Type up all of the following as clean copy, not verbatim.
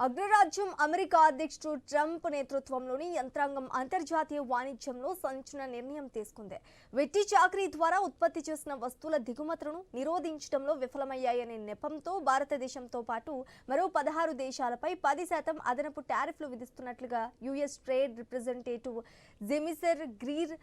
అగ్రరాజ్యం అమెరికా అధ్యక్షుడు ట్రంప్ నేతృత్వంలోని యంత్రాంగం అంతర్జాతీయ వాణిజ్యంలో సంచలన నిర్ణయం తీసుకుంది. వెట్టి చాకరీ ద్వారా ఉత్పత్తి చేసిన వస్తువుల దిగుమతులను నిరోధించడంలో విఫలమయ్యాయనే నెపంతో భారతదేశంతో పాటు మరో 16 దేశాలపై 10% అదనపు టారిఫ్లు విధిస్తున్నట్లుగా యుఎస్ ట్రేడ్ రిప్రజెంటేటివ్ జెమిసర్ గ్రీర్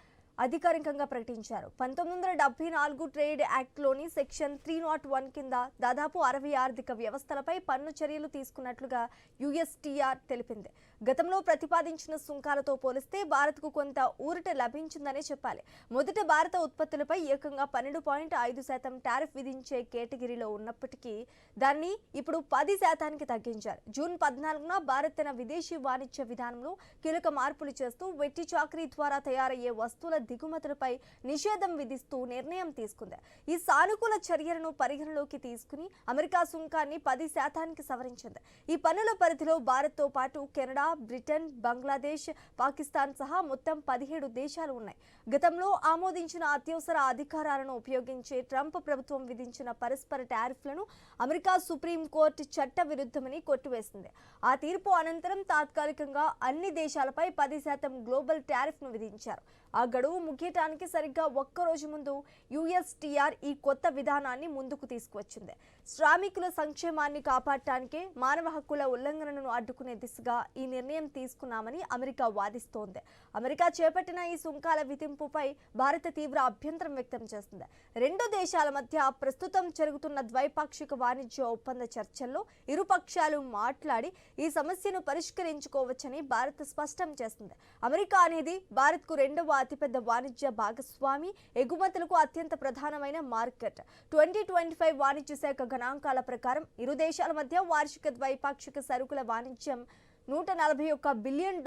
అధికారికంగా ప్రకటించారు. 1974 ట్రేడ్ యాక్ట్లోని సెక్షన్ 301 కింద దాదాపు 60 ఆర్థిక వ్యవస్థలపై పన్ను చర్యలు తీసుకున్నట్లుగా యుఎస్టీఆర్ తెలిపింది. గతంలో ప్రతిపాదించిన సుంకాలతో పోలిస్తే భారత్కు కొంత ఊరట లభించిందనే చెప్పాలి. మొదట భారత ఉత్పత్తులపై ఏకంగా 12.5% టారిఫ్ విధించే కేటగిరీలో ఉన్నప్పటికీ దాన్ని ఇప్పుడు 10%కి తగ్గించారు. జూన్ 14న భారత్ తన విదేశీ వాణిజ్య విధానంలో కీలక మార్పులు చేస్తూ వెట్టి చాకరీ ద్వారా తయారయ్యే వస్తువుల దిగుమతులపై నిషేధం విధిస్తూ నిర్ణయం తీసుకుంది. ఈ సానుకూల చర్యలను పరిగణలోకి తీసుకుని అమెరికా సుంకాన్ని 10%కి సవరించింది. ఈ పన్నుల పరిధిలో భారత్తో పాటు కెనడా, బ్రిటన్, బంగ్లాదేశ్, పాకిస్తాన్ సహా మొత్తం 17 దేశాలు ఉన్నాయి. గతంలో ఆమోదించిన అత్యవసర అధికారాలను ఉపయోగించే ట్రంప్ ప్రభుత్వం విధించిన పరస్పర టారిఫ్లను అమెరికా సుప్రీం కోర్టు చట్ట విరుద్ధమని కొట్టివేసింది. ఆ తీర్పు అనంతరం తాత్కాలికంగా అన్ని దేశాలపై 10% గ్లోబల్ టారిఫ్ను విధించారు. ఆ గడువు ముగియటానికి సరిగ్గా ఒక్కరోజు ముందు యుఎస్టీఆర్ ఈ కొత్త విధానాన్ని ముందుకు తీసుకువచ్చింది. శ్రామికుల సంక్షేమాన్ని కాపాడటానికే మానవ హక్కుల ఉల్లంఘనను అడ్డుకునే దిశగా ఈ నిర్ణయం తీసుకున్నామని అమెరికా వాదిస్తోంది. అమెరికా చేపట్టిన ఈ సుంకాల విధింపుపై భారత తీవ్ర అభ్యంతరం వ్యక్తం చేస్తుంది. రెండు దేశాల మధ్య ప్రస్తుతం జరుగుతున్న ద్వైపాక్షిక వాణిజ్య ఒప్పంద చర్చల్లో ఇరు పక్షాలు మాట్లాడి ఈ సమస్యను పరిష్కరించుకోవచ్చని భారత్ స్పష్టం చేస్తుంది. అమెరికా అనేది భారత్కు రెండవ అతిపెద్ద వాణిజ్య భాగస్వామి, ఎగుమతులకు అత్యంత ప్రధానమైన మార్కెట్. 2025 వాణిజ్య శాఖ గణాంకాల ప్రకారం ఇరు దేశాల మధ్య వార్షిక ద్వైపాక్షిక సరుకుల వాణిజ్యం $141 బిలియన్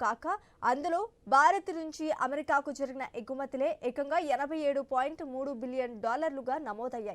కాక అందులో భారత్ నుంచి అమెరికాకు జరిగిన ఎగుమతులే ఏకంగా $87.3 బిలియన్ నమోదయ్యాయి.